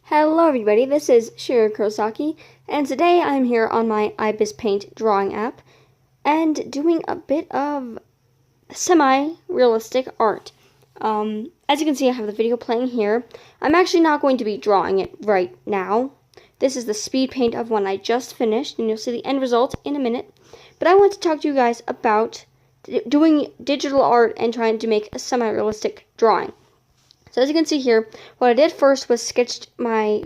Hello everybody, this is Shiori, and today I'm here on my Ibispaint drawing app, and doing a bit of semi-realistic art. As you can see, I have the video playing here. I'm actually not going to be drawing it right now. This is the speed paint of one I just finished, and you'll see the end result in a minute. But I want to talk to you guys about doing digital art and trying to make a semi-realistic drawing. So as you can see here, what I did first was sketched my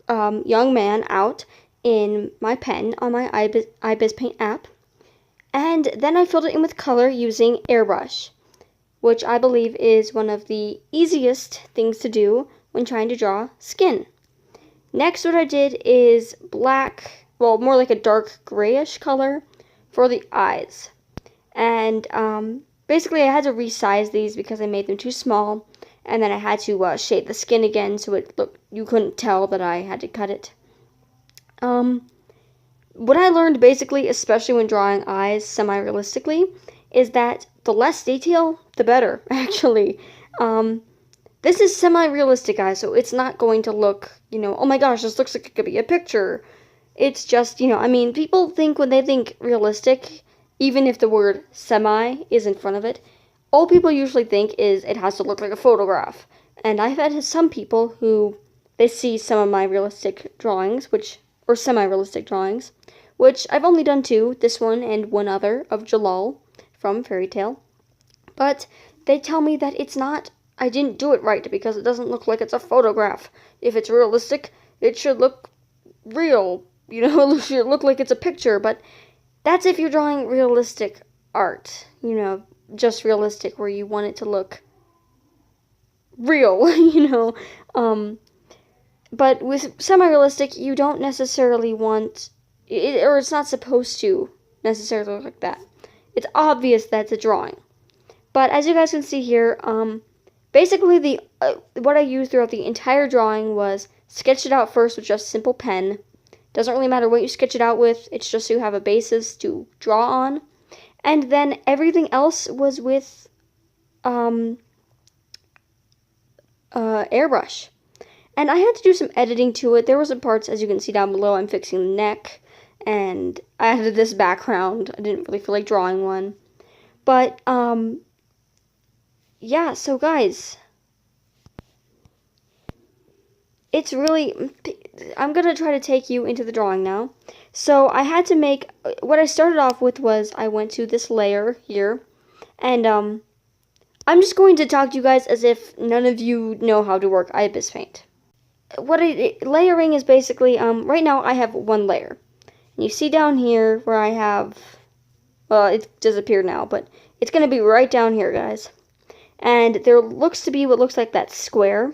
young man out in my pen on my Ibispaint app. And then I filled it in with color using airbrush, which I believe is one of the easiest things to do when trying to draw skin. Next, what I did is black, well, more like a dark grayish color for the eyes. And basically I had to resize these because I made them too small. And then I had to shade the skin again so you couldn't tell that I had to cut it. What I learned basically, especially when drawing eyes semi-realistically, is that the less detail, the better, actually. This is semi-realistic, guys, so it's not going to look, oh my gosh, this looks like it could be a picture. It's just, I mean, people think when they think realistic, even if the word semi is in front of it, all people usually think is it has to look like a photograph. And I've had some people who, they see some of my realistic drawings, or semi-realistic drawings, which I've only done two, this one and one other of Jalal from Fairy Tale. But they tell me that it's not, I didn't do it right because it doesn't look like it's a photograph. If it's realistic, it should look real, it should look like it's a picture, but that's if you're drawing realistic art, just realistic, where you want it to look real, but with semi-realistic, you don't necessarily want it, or it's not supposed to necessarily look like that. It's obvious that it's a drawing. But as you guys can see here, basically what I used throughout the entire drawing was sketch it out first with just simple pen. Doesn't really matter what you sketch it out with, it's just so you have a basis to draw on. And then everything else was with airbrush. And I had to do some editing to it. There were some parts, as you can see down below, I'm fixing the neck. And I added this background. I didn't really feel like drawing one. But, yeah, so guys, it's really, I'm going to try to take you into the drawing now. So I had to make, what I started off with was I went to this layer here, and I'm just going to talk to you guys as if none of you know how to work Ibispaint. Layering is basically, right now I have one layer. And you see down here where I have, well, it disappeared now, but it's going to be right down here, guys. And there looks to be what looks like that square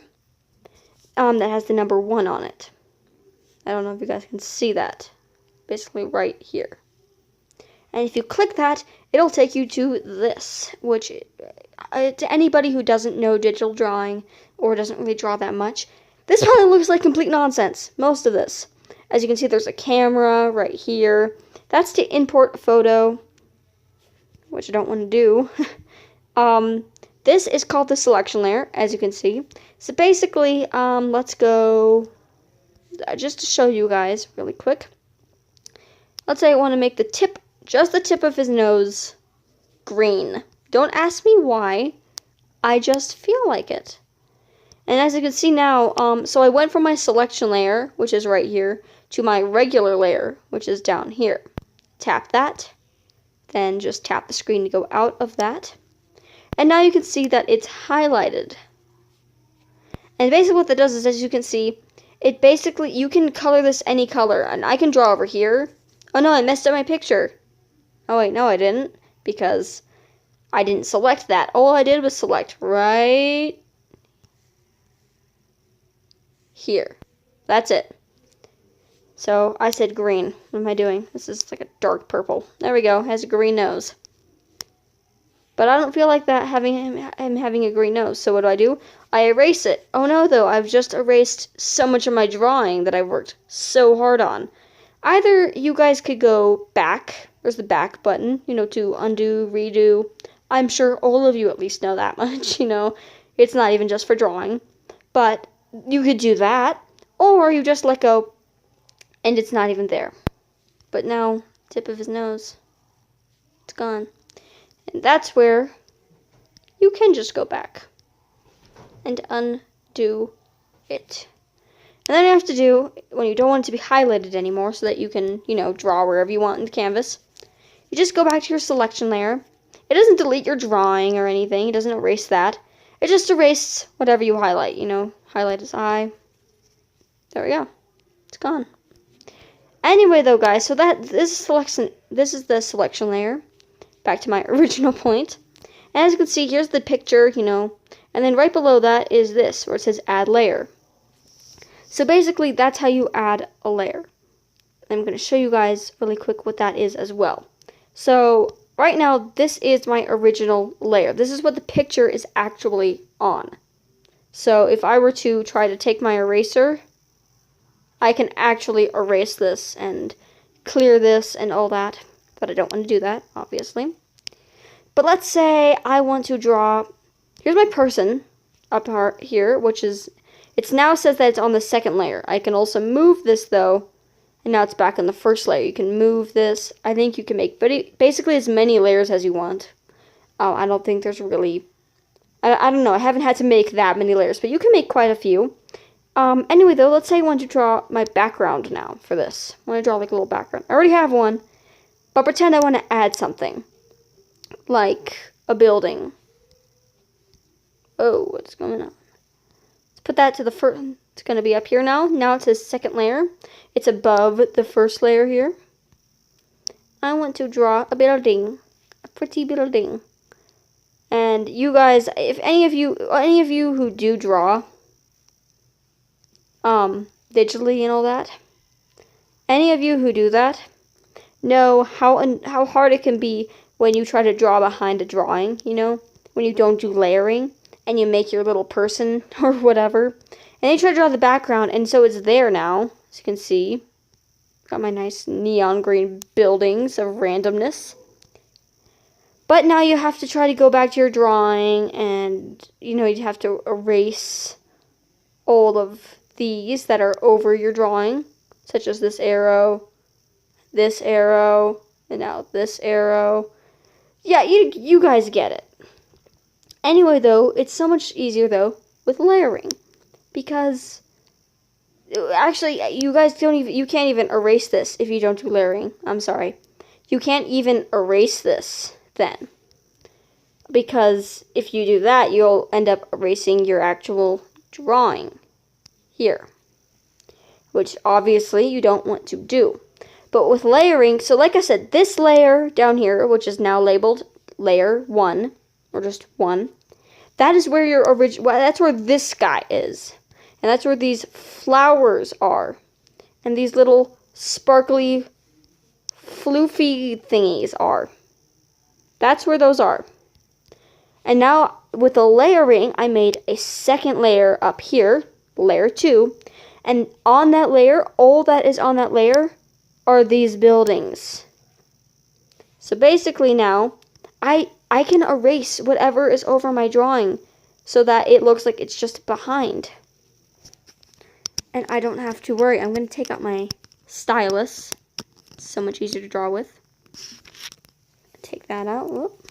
that has the number 1 on it. I don't know if you guys can see that. Basically right here. And if you click that, it'll take you to this, which to anybody who doesn't know digital drawing or doesn't really draw that much, this probably looks like complete nonsense, most of this. As you can see, there's a camera right here. That's to import a photo, which I don't want to do. This is called the selection layer, as you can see. So basically, let's go, just to show you guys really quick. Let's say I want to make the tip, just the tip of his nose, green. Don't ask me why, I just feel like it. And as you can see now, so I went from my selection layer, which is right here, to my regular layer, which is down here. Tap that, then just tap the screen to go out of that. And now you can see that it's highlighted. And basically what that does is, as you can see, it basically, you can color this any color, and I can draw over here. Oh no, I messed up my picture. Oh wait, no I didn't, because I didn't select that. All I did was select right here. That's it. So I said green. What am I doing? This is like a dark purple. There we go, has a green nose. But I don't feel like that having him having a green nose. So what do? I erase it. Oh no, though, I've just erased so much of my drawing that I worked so hard on. Either you guys could go back. There's the back button, to undo, redo. I'm sure all of you at least know that much, It's not even just for drawing. But you could do that. or you just let go and it's not even there. But now, tip of his nose, it's gone. And that's where you can just go back and undo it. And then you have to do, when you don't want it to be highlighted anymore so that you can, draw wherever you want in the canvas, you just go back to your selection layer. It doesn't delete your drawing or anything. It doesn't erase that. It just erased whatever you highlight, highlight his eye. There we go. It's gone. Anyway, though, guys, so this is the selection layer. Back to my original point. And as you can see, here's the picture, and then right below that is this, where it says add layer. So basically, that's how you add a layer. I'm going to show you guys really quick what that is as well. So right now, this is my original layer. This is what the picture is actually on. So if I were to try to take my eraser, I can actually erase this and clear this and all that. But I don't want to do that, obviously. But let's say I want to draw, here's my person up here, which is, it now says that it's on the second layer. I can also move this though, and now it's back on the first layer. You can move this. I think you can make basically as many layers as you want. I don't think there's really, I don't know, I haven't had to make that many layers, but you can make quite a few. Anyway though, let's say I want to draw my background now for this. I want to draw like a little background. I already have one, but pretend I want to add something. Like a building. Oh, what's going on? Let's put that to the first. It's going to be up here now. Now it says second layer. It's above the first layer here. I want to draw a building. A pretty building. And you guys, if any of you who do draw digitally and all that, any of you who do that know how hard it can be when you try to draw behind a drawing, when you don't do layering and you make your little person or whatever. And you try to draw the background, and so it's there now, as you can see. Got my nice neon green buildings of randomness. But now you have to try to go back to your drawing, and, you'd have to erase all of these that are over your drawing, such as this arrow, and now this arrow. Yeah, you guys get it. Anyway, though, it's so much easier, though, with layering. Because, actually, you guys you can't even erase this if you don't do layering. I'm sorry. You can't even erase this then. Because if you do that, you'll end up erasing your actual drawing here. Which, obviously, you don't want to do. But with layering, so like I said, this layer down here, which is now labeled layer 1, or just 1, that is where your that's where this guy is. And that's where these flowers are. And these little sparkly, floofy thingies are. That's where those are. And now, with the layering, I made a second layer up here, layer 2. And on that layer, all that is on that layer are these buildings. So basically now, I can erase whatever is over my drawing so that it looks like it's just behind. And I don't have to worry. I'm going to take out my stylus. It's so much easier to draw with. Take that out. Whoop.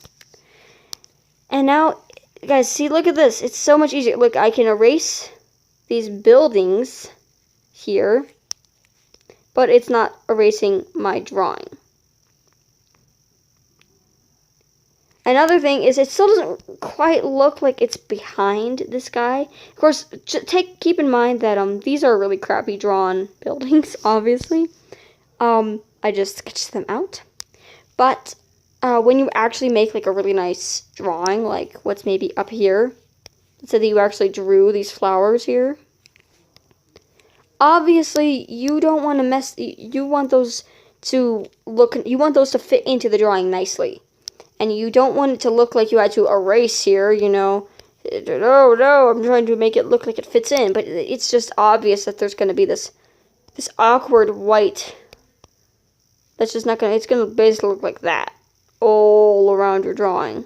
And now, guys, see, look at this. It's so much easier. Look, I can erase these buildings here, but it's not erasing my drawing. Another thing is it still doesn't quite look like it's behind this guy. Of course, keep in mind that these are really crappy drawn buildings, obviously. I just sketched them out. But when you actually make like a really nice drawing, like what's maybe up here, so that you actually drew these flowers here. Obviously, you don't want to you want those to fit into the drawing nicely. And you don't want it to look like you had to erase here, Oh no, I'm trying to make it look like it fits in. But it's just obvious that there's going to be this awkward white. That's just not going to, it's going to basically look like that all around your drawing.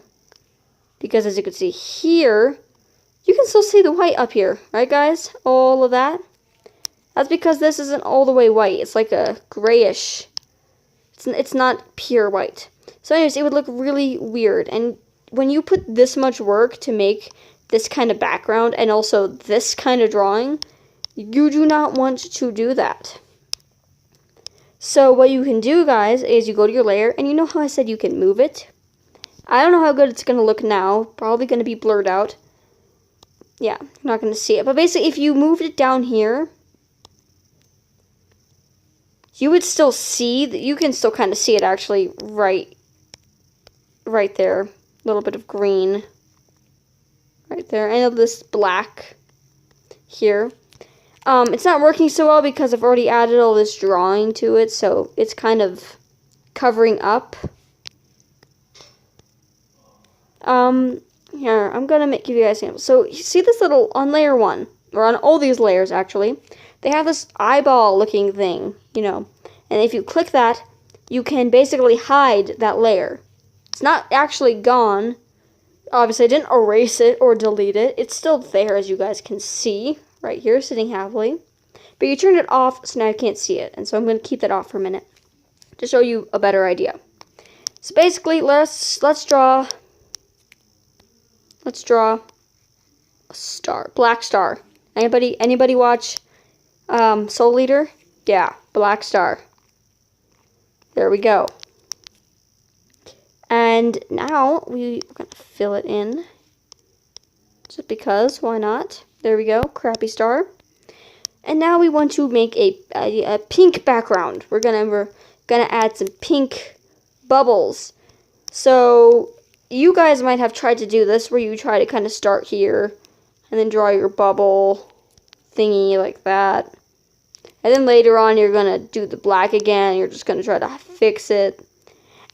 Because as you can see here, you can still see the white up here. Right, guys? All of that. That's because this isn't all the way white. It's like a grayish. It's not pure white. So anyways, it would look really weird. And when you put this much work to make this kind of background and also this kind of drawing, you do not want to do that. So what you can do, guys, is you go to your layer, and you know how I said you can move it? I don't know how good it's going to look now. Probably going to be blurred out. Yeah, you're not going to see it. But basically, if you moved it down here, you would still see, you can still kind of see it actually right there. A little bit of green right there. And this black here. It's not working so well because I've already added all this drawing to it, so it's kind of covering up. Here, I'm gonna give you guys an example. So, you see this little, on layer 1, or on all these layers actually, they have this eyeball looking thing, you know, and if you click that, you can basically hide that layer. It's not actually gone. Obviously, I didn't erase it or delete it. It's still there, as you guys can see, right here, sitting happily. But you turned it off, so now you can't see it, and so I'm going to keep that off for a minute to show you a better idea. So basically, let's draw a star, black star. Anybody watch Soul Eater? Yeah, black star. There we go. And now we're going to fill it in. Just because, why not? There we go, crappy star. And now we want to make a pink background. We're gonna add some pink bubbles. So you guys might have tried to do this where you try to kind of start here and then draw your bubble thingy like that. And then later on you're gonna do the black again. You're just gonna try to fix it.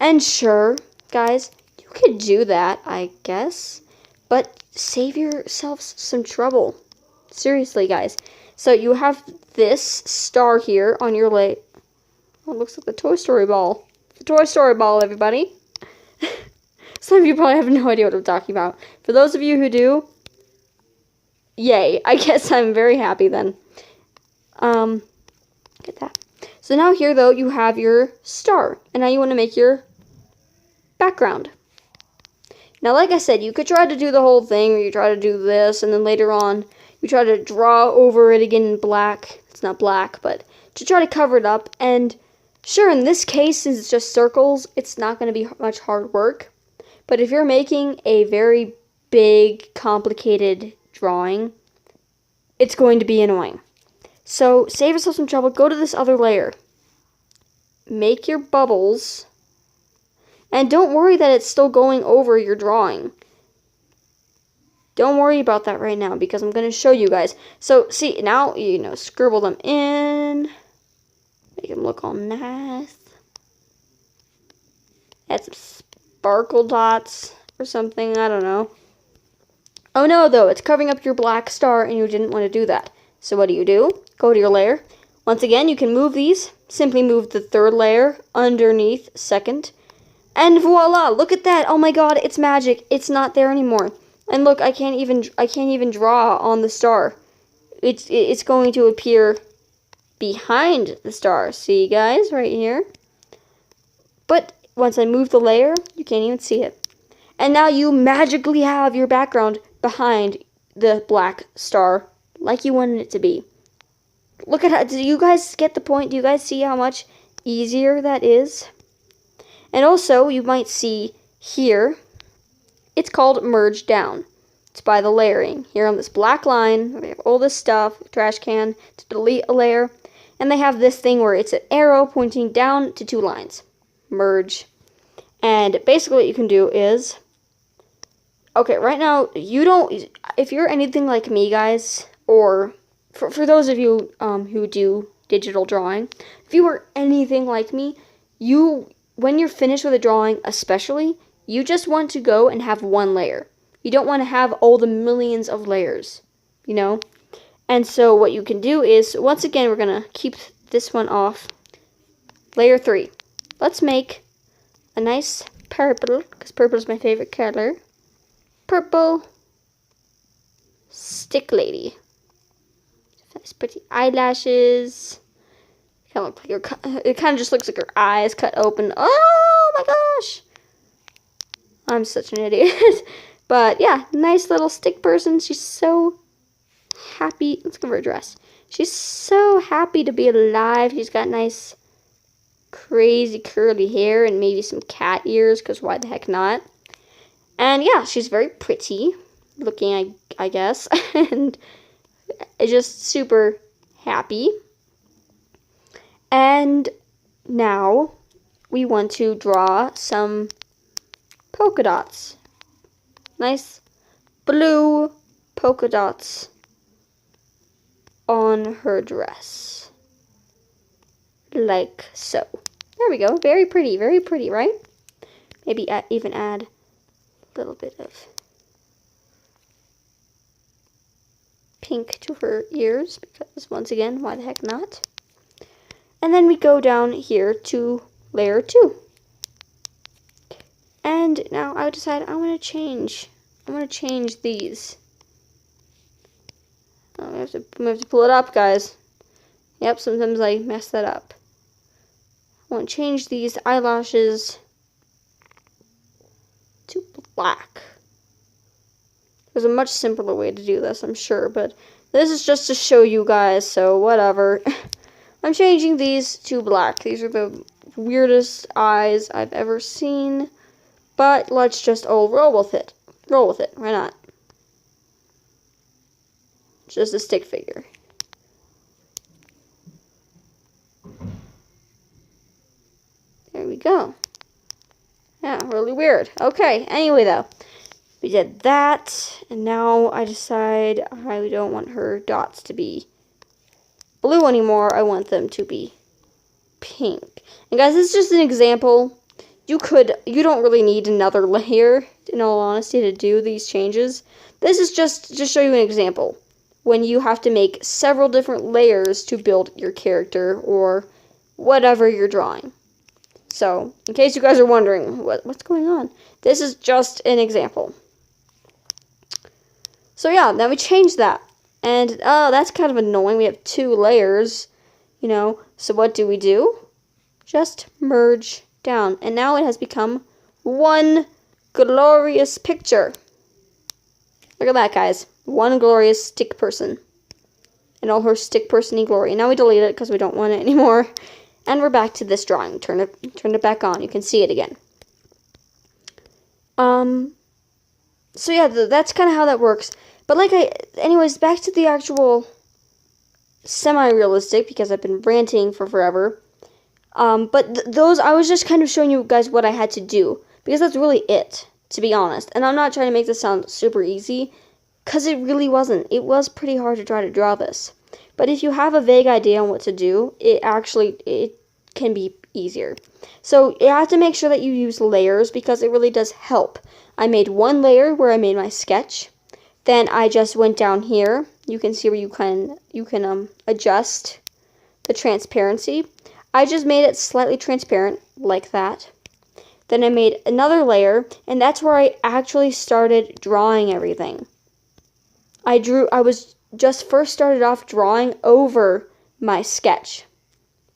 And sure, guys, you could do that, I guess. But save yourselves some trouble. Seriously, guys. So you have this star here on your leg. Oh, it looks like the Toy Story ball. The Toy Story ball, everybody. Some of you probably have no idea what I'm talking about. For those of you who do, yay. I guess I'm very happy then. Get that. So now here, though, you have your star. And now you want to make your background. Now, like I said, you could try to do the whole thing, or you try to do this, and then later on, you try to draw over it again in black. It's not black, but to try to cover it up. And sure, in this case, since it's just circles, it's not going to be much hard work. But if you're making a very big, complicated drawing, it's going to be annoying. So, save yourself some trouble. Go to this other layer. Make your bubbles. And don't worry that it's still going over your drawing. Don't worry about that right now because I'm going to show you guys. So, see, now, scribble them in. Make them look all nice. Add some sparkle dots or something. I don't know. Oh, no, though. It's covering up your black star and you didn't want to do that. So, what do? Go to your layer. Once again, you can move these. Simply move the third layer underneath second. And voila! Look at that! Oh my god, it's magic. It's not there anymore. And look, I can't even draw on the star. It's going to appear behind the star. See, guys, right here. But once I move the layer, you can't even see it. And now you magically have your background behind the black star, like you wanted it to be. Look at how. Do you guys get the point? Do you guys see how much easier that is? And also, you might see here, it's called merge down. It's by the layering. Here on this black line, we have all this stuff, trash can, to delete a layer. And they have this thing where it's an arrow pointing down to 2 lines. Merge. And basically what you can do is, okay, right now, if you're anything like me, guys, or for those of you who do digital drawing, if you were anything like me, when you're finished with a drawing, especially, you just want to go and have one layer. You don't want to have all the millions of layers, you know? And so what you can do is, once again, we're going to keep this one off. Layer 3. Let's make a nice purple, because purple is my favorite color. Purple stick lady. Nice pretty eyelashes. Kind of look like it kind of just looks like her eyes cut open. Oh my gosh! I'm such an idiot. But yeah, nice little stick person. She's so happy. Let's give her a dress. She's so happy to be alive. She's got nice, crazy curly hair and maybe some cat ears, because why the heck not? And yeah, she's very pretty looking, I guess. And just super happy. And now we want to draw some polka dots. Nice blue polka dots on her dress. Like so. There we go. Very pretty, right? Maybe even add a little bit of pink to her ears, because once again, why the heck not? And then we go down here to layer 2. And now I decided I want to change these. Oh, we have to pull it up, guys. Yep, sometimes I mess that up. I want to change these eyelashes to black. There's a much simpler way to do this, I'm sure, but this is just to show you guys, so whatever. I'm changing these to black. These are the weirdest eyes I've ever seen, but let's just roll with it. Roll with it, why not? It's just a stick figure. There we go. Yeah, really weird. Okay, anyway though. We did that, and now I decide I don't want her dots to be blue anymore. I want them to be pink. And guys, this is just an example. You don't really need another layer, in all honesty, to do these changes. This is just to show you an example. When you have to make several different layers to build your character or whatever you're drawing. So, in case you guys are wondering what's going on, this is just an example. So yeah, then we changed that. And that's kind of annoying. We have 2 layers, you know. So what do? Just merge down. And now it has become one glorious picture. Look at that, guys. One glorious stick person. And all her stick person-y glory. Now we delete it because we don't want it anymore. And we're back to this drawing. Turn it back on. You can see it again. So yeah, that's kind of how that works. But anyways, back to the actual semi-realistic, because I've been ranting for forever. But those, I was just kind of showing you guys what I had to do, because that's really it, to be honest. And I'm not trying to make this sound super easy, because it really wasn't. It was pretty hard to try to draw this. But if you have a vague idea on what to do, it can be easier. So you have to make sure that you use layers, because it really does help. I made one layer where I made my sketch. Then I just went down here. You can see where you can adjust the transparency. I just made it slightly transparent, like that. Then I made another layer, and that's where I actually started drawing everything. I was just first started off drawing over my sketch,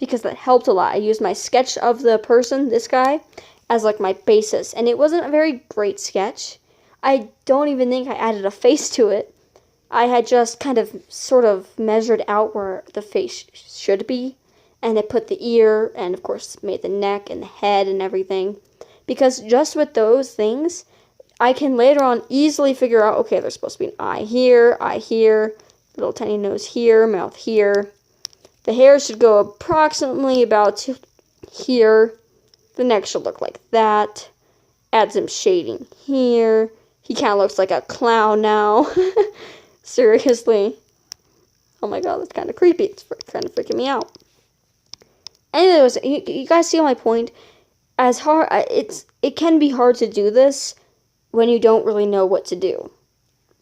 because that helped a lot. I used my sketch of the person, this guy, as like my basis, and it wasn't a very great sketch. I don't even think I added a face to it. I had just kind of sort of measured out where the face should be, and I put the ear, and of course made the neck and the head and everything, because just with those things, I can later on easily figure out, okay, there's supposed to be an eye here, little tiny nose here, mouth here. The hair should go approximately about here. The neck should look like that. Add some shading here. He kind of looks like a clown now. Seriously. Oh my god, that's kind of creepy. It's kind of freaking me out. Anyways, you guys see my point? It can be hard to do this when you don't really know what to do.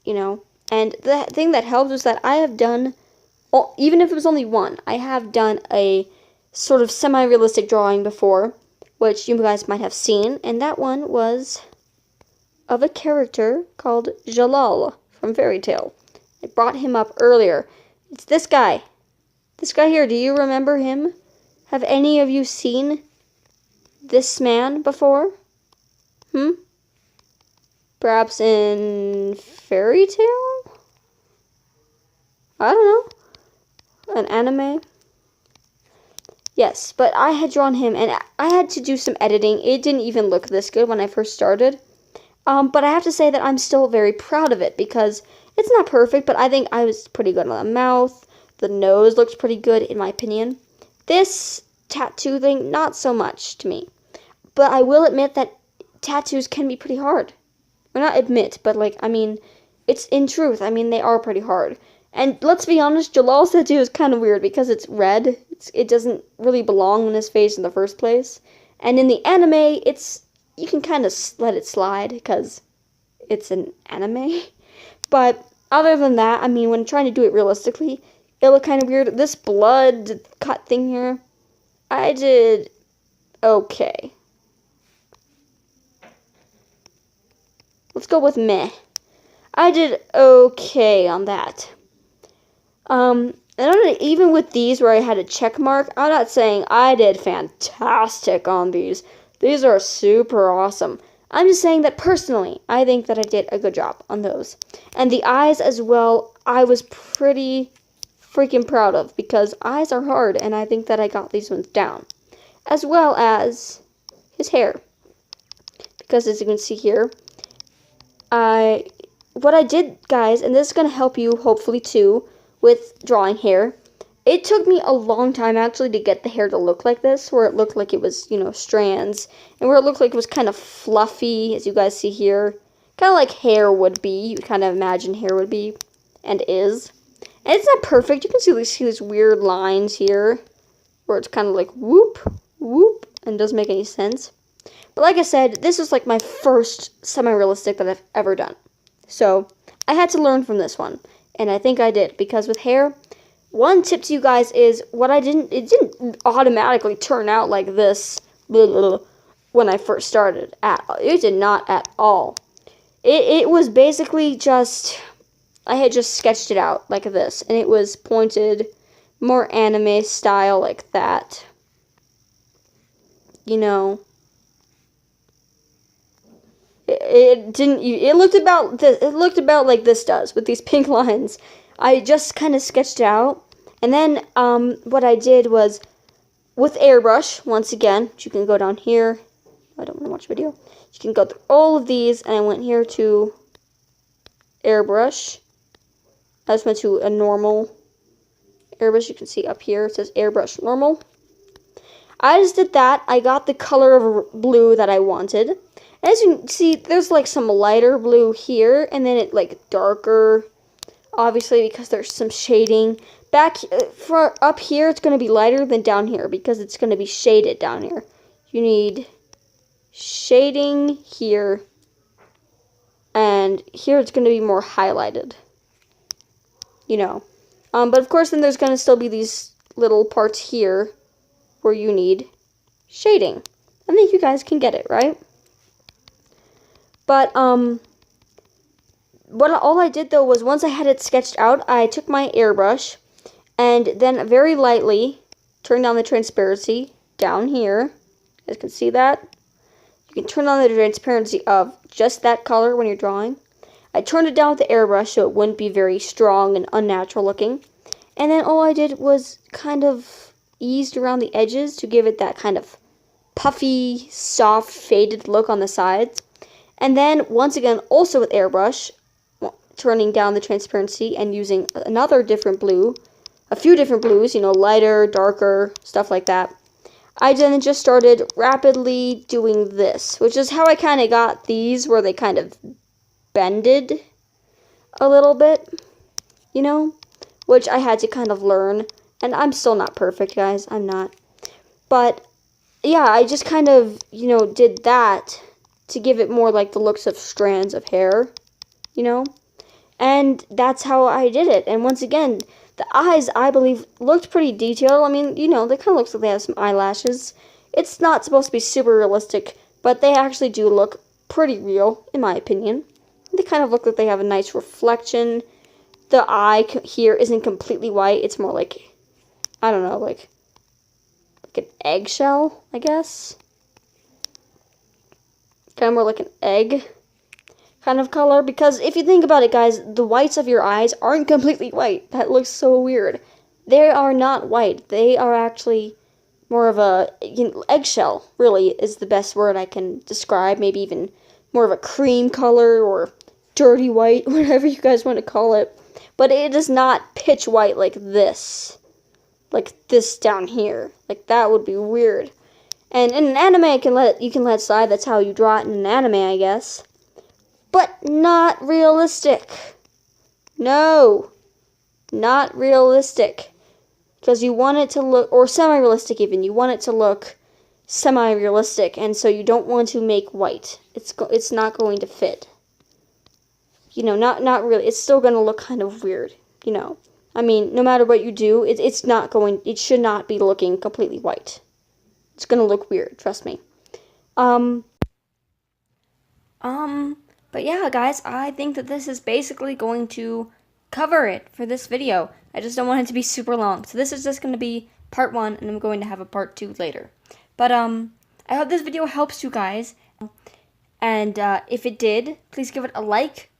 You know? And the thing that helps is that I have done, even if it was only one, I have done a sort of semi-realistic drawing before, which you guys might have seen, and that one was of a character called Jalal from Fairy Tail. I brought him up earlier. It's this guy. This guy here, do you remember him? Have any of you seen this man before? Perhaps in fairy tale? I don't know. An anime? Yes, but I had drawn him, and I had to do some editing. It didn't even look this good when I first started. But I have to say that I'm still very proud of it, because it's not perfect, but I think I was pretty good on the mouth. The nose looks pretty good, in my opinion. This tattoo thing, not so much to me. But I will admit that tattoos can be pretty hard. Or not admit, but it's in truth. They are pretty hard. And let's be honest, Jalal's tattoo is kind of weird because it's red. It doesn't really belong on his face in the first place. And in the anime, you can kind of let it slide because it's an anime. But other than that, when trying to do it realistically, it looked kind of weird. This blood cut thing here, I did okay. Let's go with meh. I did okay on that. I don't know, even with these where I had a check mark, I'm not saying I did fantastic on these. These are super awesome. I'm just saying that personally, I think that I did a good job on those. And the eyes as well, I was pretty freaking proud of because eyes are hard and I think that I got these ones down. As well as his hair. Because as you can see here, what I did, guys, and this is going to help you hopefully too with drawing hair. It took me a long time actually to get the hair to look like this, where it looked like it was, strands, and where it looked like it was kind of fluffy, as you guys see here. Kind of like hair would be, you kind of imagine hair would be, and is. And it's not perfect, you can see these weird lines here, where it's kind of like whoop, whoop, and doesn't make any sense. But like I said, this is like my first semi-realistic that I've ever done. So, I had to learn from this one. And I think I did, because with hair, one tip to you guys is, it didn't automatically turn out like this when I first started. It did not at all. It was basically just, I had just sketched it out like this. And it was pointed, more anime style like that. It looked about like this does, with these pink lines. I just kind of sketched it out, and then what I did was, with airbrush, once again, you can go down here, I don't want to watch the video, you can go through all of these, and I went here to airbrush. I just went to a normal airbrush. You can see up here, it says airbrush normal. I just did that. I got the color of blue that I wanted. As you can see, there's like some lighter blue here, and then it like darker, obviously because there's some shading. Up here, it's going to be lighter than down here because it's going to be shaded down here. You need shading here, and here it's going to be more highlighted. But of course, then there's going to still be these little parts here where you need shading. I think you guys can get it, right? But, all I did, though, was once I had it sketched out, I took my airbrush and then very lightly turned down the transparency down here. You guys can see that? You can turn on the transparency of just that color when you're drawing. I turned it down with the airbrush so it wouldn't be very strong and unnatural looking. And then all I did was kind of eased around the edges to give it that kind of puffy, soft, faded look on the sides. And then, once again, also with airbrush, turning down the transparency and using another different blue, a few different blues, lighter, darker, stuff like that. I then just started rapidly doing this, which is how I kind of got these, where they kind of bended a little bit, which I had to kind of learn. And I'm still not perfect, guys, I'm not. But, yeah, I just kind of, did that to give it more like the looks of strands of hair, and that's how I did it. And once again, the eyes, I believe, looked pretty detailed. They kind of looks like they have some eyelashes. It's not supposed to be super realistic, but they actually do look pretty real, in my opinion. They kind of look like they have a nice reflection the eye here isn't completely white. It's more like, I don't know, like an eggshell, I guess. Kind of more like an egg kind of color. Because if you think about it, guys, the whites of your eyes aren't completely white. That looks so weird. They are not white. They are actually more of a eggshell, really, is the best word I can describe. Maybe even more of a cream color or dirty white, whatever you guys want to call it. But it is not pitch white like this. Like this down here. Like that would be weird. And in an anime, you can let slide. That's how you draw it in an anime, I guess. But not realistic. No. Not realistic. Because you want it to look, or semi-realistic even, you want it to look semi-realistic, and so you don't want to make white. It's not going to fit. You know, not really. It's still going to look kind of weird, you know. I mean, no matter what you do, it should not be looking completely white. It's going to look weird, trust me. But yeah, guys, I think that this is basically going to cover it for this video. I just don't want it to be super long. So this is just going to be part 1, and I'm going to have a part 2 later. But I hope this video helps you guys. And if it did, please give it a like,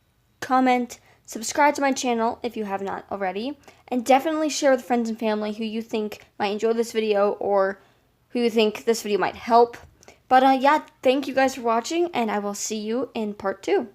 comment, subscribe to my channel if you have not already, and definitely share with friends and family who you think might enjoy this video or who you think this video might help. But yeah, thank you guys for watching, and I will see you in part 2.